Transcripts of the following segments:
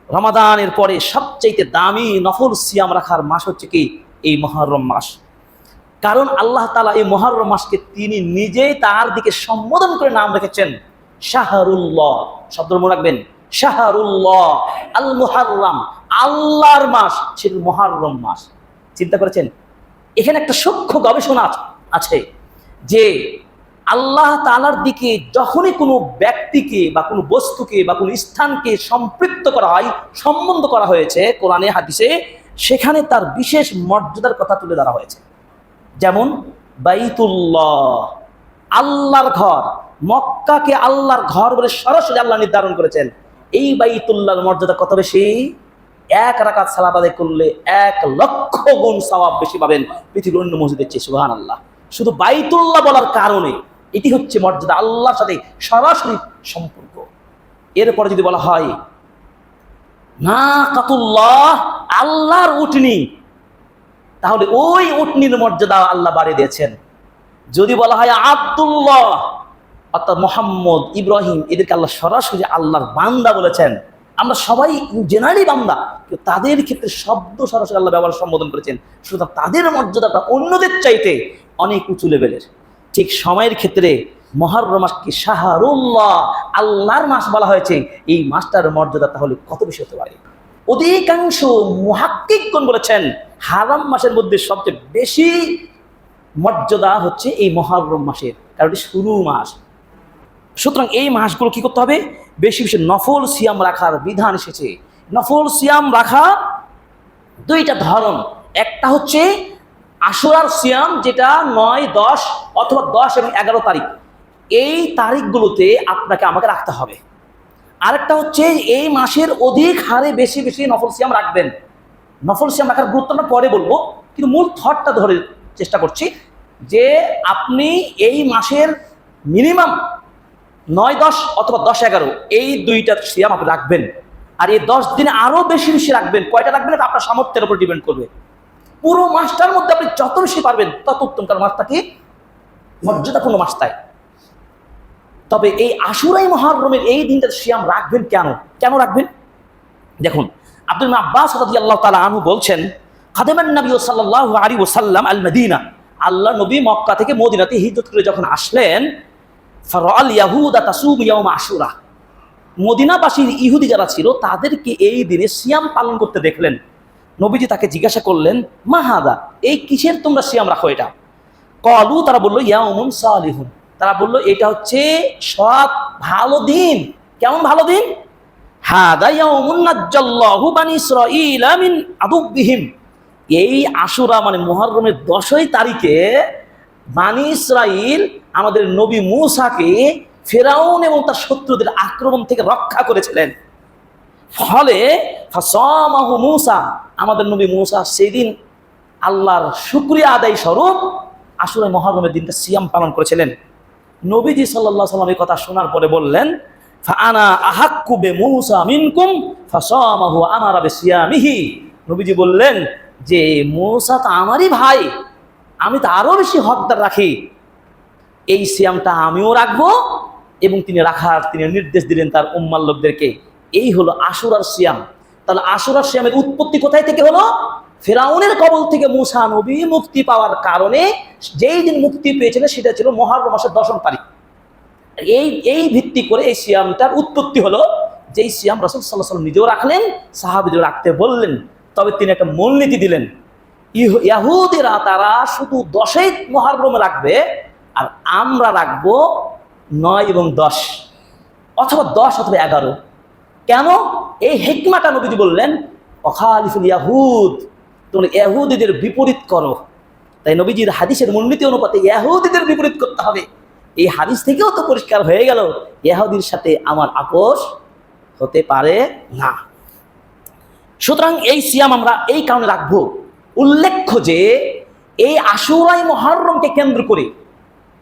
রমাদানের পরে সবচাইতে দামি নফল সিয়াম রাখার মাস হচ্ছে কি এই মুহররম মাস। কারণ আল্লাহ তাআলা এই মুহররম মাসকে তিনি নিজেই তার দিকে সম্বোধন করে নাম রেখেছেন শাহরুল্লাহ। শব্দ মনে রাখবেন, শাহরুল্লাহ আল মুহররম, আল্লাহর মাস, সেটা মুহররম মাস। চিন্তা করেছেন? এখানে একটা সূক্ষ্ম গবেষণা আছে যে আল্লাহ তাআলার দিকে যখনই কোনো ব্যক্তিকে বা কোনো বস্তুকে বা কোনো স্থানকে সম্পৃক্ত করা হয়, সম্বন্ধ করা হয়েছে কোরআনে হাদিসে, সেখানে তার বিশেষ মর্যাদার কথা তুলে ধরা হয়েছে। যেমন বাইতুল্লাহ, আল্লাহর ঘর, মক্কাকে আল্লাহর ঘর বলে সরাসরি আল্লাহ নির্ধারণ করেছেন। এই বাইতুল্লাহর মর্যাদা কত বেশি? এক রাকাত সালাত আদায় করলে 1,00,000 গুণ সওয়াব বেশি পাবেন পৃথিবীর অন্য মসজিদের চেয়ে। সুবহানাল্লাহ। শুধু বাইতুল্লাহ বলার কারণে এটি হচ্ছে মর্যাদা, আল্লাহর সাথে সরাসরি সম্পর্ক। এরপরে যদি বলা হয় নাকাতুল্লাহ, আল্লাহর উটনি, তাহলে ওই উটনির মর্যাদা আল্লাহ বাড়িয়ে দিয়েছেন। যদি বলা হয় আব্দুল্লাহ, অর্থাৎ মোহাম্মদ, ইব্রাহিম, এদেরকে আল্লাহ সরাসরি আল্লাহর বান্দা বলেছেন। আমরা সবাই জেনারেলি বান্দা, তাদের ক্ষেত্রে শব্দ সরাসরি আল্লাহ ব্যবহার সম্বোধন করেছেন, সুতরাং তাদের মর্যাদাটা অন্যদের চাইতে অনেক উঁচু লেভেলের। ঠিক সময়ের ক্ষেত্রে মুহররম মাসকে শাহরুল্লাহ, আল্লাহর মাস বলা হয়েছে। এই মাসটার মর্যাদা তাহলে কত বেশি হতে পারে? অধিকাংশ মুহাক্কিকগণ বলেছেন হারাম মাসের মধ্যে সবচেয়ে বেশি মর্যাদা হচ্ছে এই মুহররম মাসের, কারণ এটি শুরু মাস। সুতরাং এই মাসগুলো কি করতে হবে? বেশি বেশি নফল সিয়াম রাখার বিধান এসেছে। নফল সিয়াম রাখা দুইটা ধরন। একটা হচ্ছে আশুরার সিয়াম, যেটা 9, 10 অথবা 10 এবং 11 তারিখ, এই তারিখগুলোতে আপনাকে আমাকে রাখতে হবে। আরেকটা হচ্ছে এই মাসের অধিক হারে বেশি বেশি নফল সিয়াম রাখবেন। নফল সিয়াম রাখার গুরুত্ব আমরা পরে বলবো, কিন্তু মূল থটটা ধরে চেষ্টা করছি যে আপনি এই মাসের মিনিমাম 9, 10 অথবা 10, 11 এই দুইটা সিয়াম আপনি রাখবেন। আর এই 10 দিনে আরো বেশি বেশি রাখবেন। কয়টা রাখবেন এটা আপনার সামর্থ্যের উপর ডিপেন্ড করবে। পুরো মাসটার মধ্যে আপনি যত বেশি পারবেন তত উত্তম, কারণ মাসটা কি মর্যাদাপূর্ণ মাস। তাই তবে এই আশুরাই মুহররমের এই দিনটা সিয়াম রাখবেন কেন রাখবেন? দেখুন, আব্দুল আব্বাস রাদিয়াল্লাহু তাআলা আনহু বলছেন, খাদেমান নবী সাল্লাল্লাহু আলাইহি ওয়াসাল্লাম আল মদিনা, আল্লাহ নবী মক্কা থেকে মদিনাতে হিজরত করে যখন আসলেন, ফারাআল ইয়াহুদা তাসুম ইয়াউম আশুরা, মদিনাবাসীর ইহুদি যারা ছিল তাদেরকে এই দিনে সিয়াম পালন করতে দেখলেন। নবীজি তাকে জিজ্ঞাসা করলেন, মা হাদা, এই কিসের তোমরা সিয়াম রাখো এটা? ক্বালু, তারা বলল, ইয়াউমুন সালিহুন, তারা বলল এটা হচ্ছে সৎ ভালো দিন। কেমন ভালো দিন? হাদা ইয়াউমুন নাজ্জাল্লাহু বানি ইসরাঈলা মিন আদুব্বিহিম, এই আশুরা মানে মুহররমের 10 তারিখে বানি ইসরাঈল আমাদের নবী মূসাকে ফিরআউন এবং তার শত্রুদের আক্রমণ থেকে রক্ষা করেছিলেন। ফলে ফাসামাহু মূসা, আমাদের নবী মূসা সেদিন আল্লাহর শুকরিয়া আদায় স্বরূপ আশুরা মুহররমের দিনটা সিয়াম পালন করেছিলেন। নবীজি সাল্লাল্লাহু আলাইহি ওয়াসাল্লাম এই কথা শোনার পরে বললেন, ফাআনা আহাক্কু বিমূসা মিনকুম ফাসামাহু আমারা বিসিয়ামিহি। নবীজি বললেন যে মূসা তো আমারই ভাই, আমি তো আরো বেশি হকদার রাখি, এই সিয়ামটা আমিও রাখবো এবং তিনি নির্দেশ দিলেন তার উম্মার লোকদেরকে। এই হলো আশুরার সিয়াম। তাহলে আশুরার সিয়ামের উৎপত্তি কোথায় থেকে হলো? ফিরআউনের কবল থেকে মূসা নবী মুক্তি পাওয়ার কারণে যেই দিন মুক্তি পেয়েছিলেন সেটা ছিল মুহররম মাসের 10 তারিখ। এই ভিত্তি করে এই সিয়ামটার উৎপত্তি হলো, যেই সিয়াম রাসূল সাল্লাল্লাহু আলাইহি ওয়াসাল্লাম নিজেও রাখলেন, সাহাবীদের রাখতে বললেন। তবে তিনি একটা মূলনীতি দিলেন, ইহুদিরা তারা শুধু 10 মুহররম রাখবে আর আমরা রাখবো 9 এবং 10 অথবা 10 অথবা 11। কেন? এই হিকমাটা নবীজি বললেন, অখালিফুল ইয়াহুদ, তোমরা ইহুদিদের বিপরীত করো। তাই নবীজির হাদিসের মূলনীতি অনুপাতে ইহুদিদের বিপরীত করতে হবে। এই হাদিস থেকেও তো পরিষ্কার হয়ে গেল ইহুদির সাথে আমার আপোষ হতে পারে না। সুতরাং এই সিয়াম আমরা এই কারণে রাখবো। উল্লেখ্য যে এই আশুরাই মুহররমকে কেন্দ্র করে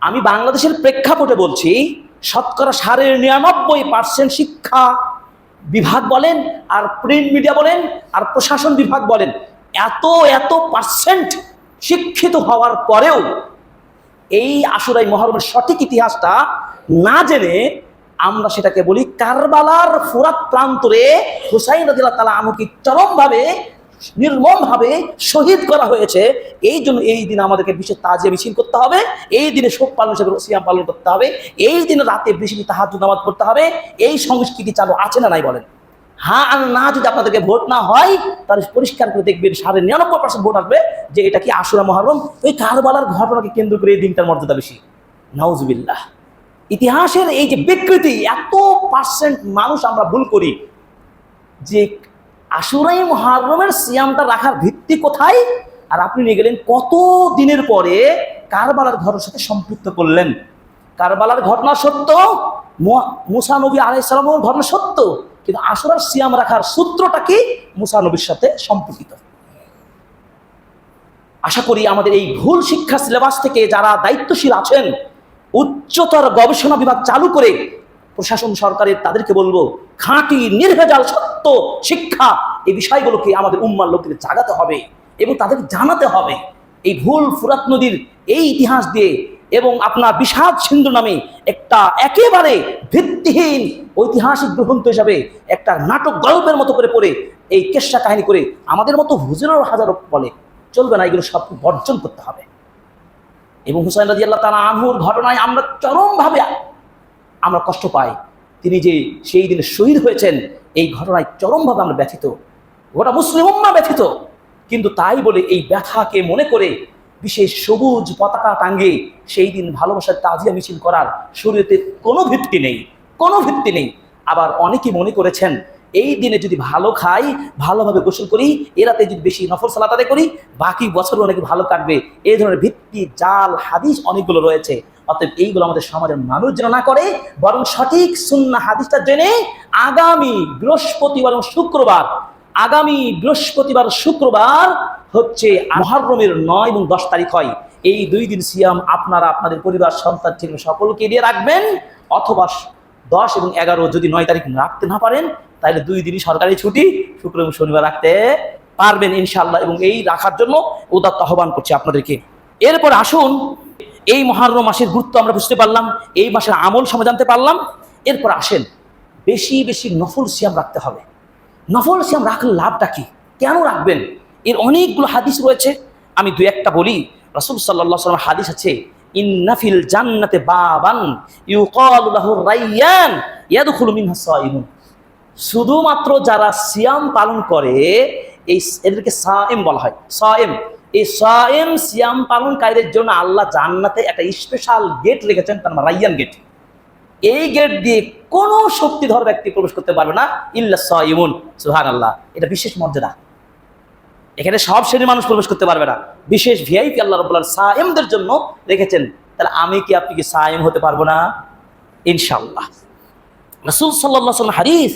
আমি বাংলাদেশের প্রেক্ষাপটে বলছি, শতকরা 99% শিক্ষা বিভাগ বলেন আর প্রিন্ট মিডিয়া বলেন আর প্রশাসন বিভাগ বলেন, এত পার্সেন্ট শিক্ষিত হওয়ার পরেও এই আশুরাই মুহররমের সঠিক ইতিহাসটা না জেনে আমরা সেটাকে বলি কারবালার ফুরাত প্রান্তরে হুসাইন রাদিয়াল্লাহু তাআলা আনহুকে চরমভাবে নির্মমভাবে শহীদ করা হয়েছে। এই জন্য এই দিন আমাদেরকে বিশেষ তাজিয়া মিছিল করতে হবে, এই দিনে শোক পালন হিসেবে সিয়াম পালন করতে হবে, এই দিনে রাতে বেশি তাহাজ্জুদ নামাজ পড়তে হবে। এই সংস্কৃতি চালু আছে না নাই বলেন? হ্যাঁ আর না, যদি আপনাদেরকে ভোট না হয় তাহলে পরিষ্কার করে দেখবেন 99% ভোট আসবে যে এটা কি আশুরা মুহররম, ওই কারবালার ঘটনাকে কেন্দ্র করে এই দিনটার মর্যাদা বেশি। নাউজুবিল্লাহ। ইতিহাসের এই যে বিকৃতি, এত পার্সেন্ট মানুষ আমরা ভুল করি যে আশুরাই মুহররমের সিয়ামটা রাখার ভিত্তি কোথায়, আর আপনি নিয়ে গেলেন কত দিনের পরে কারবালার ঘটনার সাথে সম্পৃক্ত করলেন। কারবালার ঘটনা সত্য, মুসা নবী আলাইহিস সালামের ঘটনা সত্য, কিন্তু আশুরার সিয়াম রাখার সূত্রটা কি মুসা নবীর সাথে সম্পর্কিত। আশা করি আমাদের এই ভুল শিক্ষা সিলেবাস থেকে যারা দায়িত্বশীল আছেন, উচ্চতর গবেষণা বিভাগ চালু করে প্রশাসন সরকারের তাদেরকে বলবো, খাঁটি নির্ভেজাল সত্য শিক্ষা এই বিষয়গুলোকে আমাদের উম্মার লোকদের জাগাতে হবে এবং তাদেরকে জানাতে হবে। এই ভুল ফুরাত নদীর এই ইতিহাস দিয়ে এবং আপনার বিষাদ সিন্ধু নামে একটা একেবারে ভিত্তিহীন ঐতিহাসিক গ্রন্থ হিসাবে একটা নাটক গল্পের মতো করে পড়ে এই কেশা কাহিনী করে আমাদের মতো হুজুরের হাজারো বলে চলবে না, এগুলো সব বর্জন করতে হবে। এবং হুসাইন রাদিয়াল্লাহু তাআলা আনহুর ঘটনায় আমরা চরমভাবে আমরা কষ্ট পাই। তিনি যে সেই দিনে শহীদ হয়েছেন এই ঘটনায় চরমভাবে আমরা ব্যথিত, গোটা মুসলিম উম্মাহ ব্যথিত। কিন্তু তাই বলে এই ব্যথাকে মনে করে বিশেষ সবুজ পতাকা টাঙ্গে সেই দিন ভালোবাসার তাজিয়া মিছিল করার শরীয়তের কোনো ভিত্তি নেই, কোনো ভিত্তি নেই। আবার অনেকে মনে করেছেন এই দিনে যদি ভালো খাই, ভালোভাবে গোসল করি, এরাতে যদি বেশি নফল সালাত আদায় করি, বাকি বছর অনেক ভালো কাটবে। এই ধরনের ভিত্তি জাল হাদিস অনেকগুলো রয়েছে। অতএব এইগুলো আমাদের সমাজের মানুষ যেন না করে, বরং সঠিক সুন্নাহ হাদিসটা জেনে আগামী বৃহস্পতিবার এবং শুক্রবার, আগামী বৃহস্পতিবার শুক্রবার হচ্ছে মুহররমের 9 এবং 10 তারিখ হয়। এই 2 দিন সিয়াম আপনারা আপনাদের পরিবার সন্তান ছেলে সকলকে দিয়ে রাখবেন, অথবা 10 এবং 11 যদি 9 তারিখ রাখতে না পারেন তাহলে 2 দিনই সরকারি ছুটি, শুক্র এবং শনিবার রাখতে পারবেন ইনশাআল্লাহ। এবং এই রাখার জন্য উদাত্ত আহ্বান করছি আপনাদেরকে। এরপর আসুন, এই মুহররম মাসের গুরুত্ব আমরা বুঝতে পারলাম, এই মাসের আমল সময় জানতে পারলাম। এরপর আসেন, বেশি বেশি নফল সিয়াম রাখতে হবে। নফল সিয়াম রাখলে লাভটা কি, কেন রাখবেন, এর অনেকগুলো হাদিস রয়েছে। আমি 2-1টা বলি। রাসূল সাল্লাল্লাহু আলাইহি ওয়াসাল্লাম হাদিস আছে, ইন্না ফিল জান্নাতি বাবান ইউকালু লাহু রায়্যান ইয়াদখুলু মিনহা সায়িমুন। শুধুমাত্র যারা সিয়াম পালন করে এই এদেরকে সায়েম বলা হয়। সায়েম, এই সায়েম সিয়াম পালনকারীদের জন্য আল্লাহ জান্নাতে একটা স্পেশাল গেট রেখেছেন, তার নাম রায়্যান গেট। এই গেট দিয়ে কোনো শক্তিধর ব্যক্তি প্রবেশ করতে পারবে না ইল্লা সায়িমুন। সুবহানাল্লাহ, এটা বিশেষ মর্যাদা। এখানে সব শ্রেণীর মানুষ প্রবেশ করতে পারবে না, বিশেষ ভিআইপি আল্লাহ রাব্বুল আলামিন সায়েমদের জন্য রেখেছেন। তাহলে আমি কি আপনি কি সায়েম হতে পারবো না? ইনশাআল্লাহ। রাসূল সাল্লাল্লাহু আলাইহি ওয়াসাল্লাম হাদিস,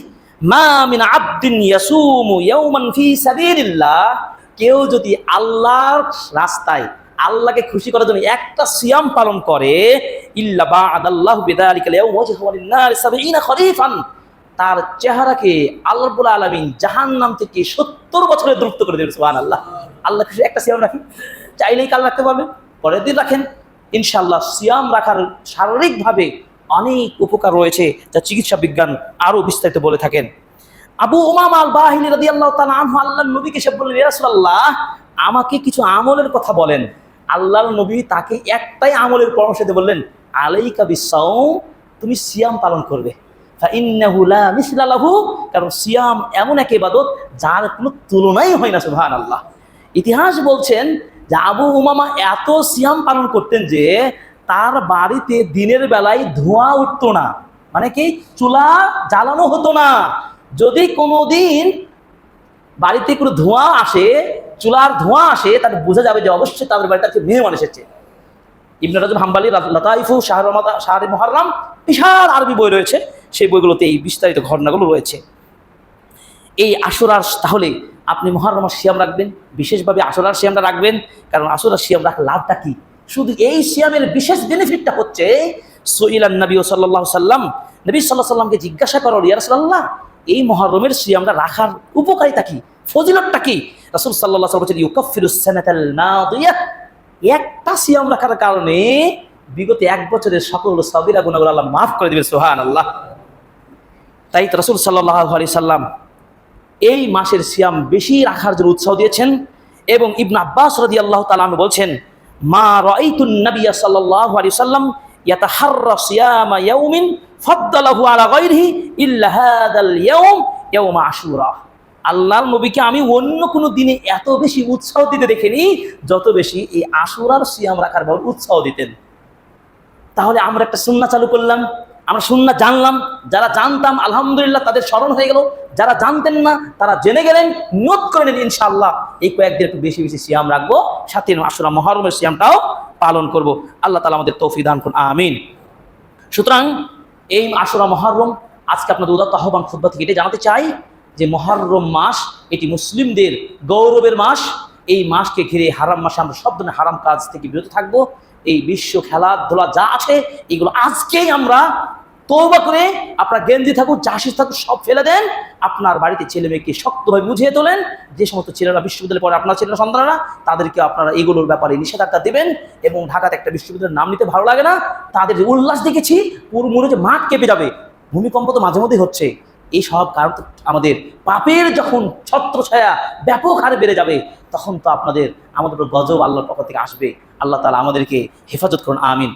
মা মিন আবদিন ইয়াসুমু ইয়াওমান ফি সাবিলিল্লাহ, কেউ যদি আল্লাহর রাস্তায় আল্লাহকে খুশি করার জন্য একটা সিয়াম পালন করে, ইল্লা বা'দাল্লাহু বিযালিকাল ইয়াওম ওয়াজহু লিন-নার 70 খরিফান, তার চেহারাকে আল্লাহ রাব্বুল আলামিন জাহান্নাম থেকে 70 বছরের দূরত্ব করে দেবেন। সুবহানাল্লাহ। আল্লাহ খুশি একটা সিয়াম রাখি, চাইলেই কাল রাখতে পারবেন, পরের দিন রাখেন ইনশাআল্লাহ। সিয়াম রাখার শারীরিকভাবে অনেক উপকার রয়েছে, যা চিকিৎসা বিজ্ঞান আরো বিস্তারিত বলে থাকেন। আবু উমামা আল বাহিলি রাদিয়াল্লাহু তাআলা আনহু আল্লাহর নবীকে সে বললেন, ইয়া রাসূলুল্লাহ, আমাকে কিছু আমলের কথা বলেন। আল্লাহর নবী তাকে একটাই আমলের পরামর্শ দিয়ে বললেন, আলাইকা বিসাওম, তুমি সিয়াম পালন করবে। ফাইন্নাহু লা মিসলা লাহু, কারণ সিয়াম এমন এক ইবাদত যার কোনো তুলনাই হয় না। সুবহানাল্লাহ। ইতিহাস বলছেন যে আবু উমামা এত সিয়াম পালন করতেন যে তার বাড়িতে দিনের বেলায় ধোঁয়া উঠতো না, মানে কি চুলা জ্বালানো হতো না। যদি কোনোদিন বাড়িতে কোনো ধোঁয়া আসে, চুলার ধোঁয়া আসে, তাহলে বোঝা যাবে যে অবশ্যই তাদের বাড়িতে একটা মেহমান এসেছে। ইবনে রাজব হাম্বলী লাতাইফু শাহরি মুহররম, বিশাল আরবি বই রয়েছে, সেই বইগুলোতে এই বিস্তারিত ঘটনাগুলো রয়েছে। এই আশুরার, তাহলে আপনি মুহররম সিয়াম রাখবেন, বিশেষভাবে আশুরার সিয়ামটা রাখবেন, কারণ আশুরার সিয়াম রাখার লাভটা কি? শুধু এই সিয়ামের বিশেষ বেনিফিটটা হচ্ছে, সুইলান নবী সাল্লাল্লাহু আলাইহি ওয়াসাল্লাম, নবী সাল্লাল্লাহু আলাইহি ওয়াসাল্লামকে জিজ্ঞাসা করো, ইয়া রাসূলুল্লাহ, এই মুহররমের সিয়ামটা রাখার উপকারিতা কি, ফজিলতটা কি? রাসূল সাল্লাল্লাহু আলাইহি ওয়াসাল্লাম বলেছেন, ইউকাফিরুস সানাতাল মাদিয়া, একটা সিয়াম রাখার কারণে বিগত 1 বছরের সকল সাগীরা গুনাহগুলো আল্লাহ মাফ করে দিবেন। সুবহানাল্লাহ। তাই রাসূল সাল্লাল্লাহু আলাইহি সাল্লাম এই মাসের সিয়াম বেশি রাখার জন্য উৎসাহ দিয়েছেন। এবং ইবনে আব্বাস রাদিয়াল্লাহু তাআলা আনহু বলছেন, মা রাআইতুন নাবিয়্য সাল্লাল্লাহু আলাইহি সাল্লাম ইয়াতাহাররা সিয়ামা ইয়াউমিন ফাদ্দালাহু আলা গায়রিহি ইল্লা হাদাল ইয়াউম ইয়াউম আশুরা। আল্লাহর নবীকে আমি অন্য কোনো দিনে এত বেশি উৎসাহ দিতে দেখিনি যত বেশি এই আশুরার সিয়াম রাখার ব্যাপারে উৎসাহ দিতেন। তাহলে আমরা একটা সুন্নাহ চালু করলাম, আমরা সুন্নাহ জানলাম, যারা জানতাম আলহামদুলিল্লাহ তাদের স্মরণ হয়ে গেল, যারা জানতেন না তারা জেনে গেলেন, নোট করে নেন ইনশাআল্লাহ এই কয়েকদিন একটু বেশি বেশি সিয়াম রাখবো, সাথে আশুরা মুহররমের সিয়ামটাও পালন করব। আল্লাহ তাআলা আমাদের তৌফিক দান করুন, আমিন। সুতরাং এই আশুরা মুহররম আজকে আপনাদের উদাত্ত আহ্বান খুতবা থেকে এটা জানাতে চাই যে মুহররম মাস এটি মুসলিমদের গৌরবের মাস। এই মাসকে ঘিরে হারাম মাসে আমরা সব ধরনের হারাম কাজ থেকে বিরত থাকবো। এই বিশ্ব খেলাধুলা যা আছে এগুলো আজকেই আমরা তওবা করে, আপনার গেঞ্জি থাকুক চাষি থাকুক সব ফেলে দেন, আপনার বাড়িতে ছেলে মেয়েকে শক্তভাবে বুঝিয়ে তোলেন। যে সমস্ত ছেলেরা বিশ্ববিদ্যালয়ে পড়ে, আপনার ছেলেরা সন্তানরা, তাদেরকে আপনারা এগুলোর ব্যাপারে নিষেধাজ্ঞা দেবেন। এবং ঢাকাতে একটা বিশ্ববিদ্যালয়ের নাম নিতে ভালো লাগে না, তাদের উল্লাস দেখেছি পুরো মনে হচ্ছে মাঠ কেঁপে যাবে, ভূমিকম্প তো মাঝে মধ্যেই হচ্ছে। এই সব কারণ আমাদের পাপের যখন ছত্রছায়া ব্যাপক হারে বেড়ে যাবে তখন তো আমাদের উপর গজব আল্লাহর পক্ষ থেকে আসবে। আল্লাহ তাআলা আমাদেরকে হেফাজত করুন, আমিন।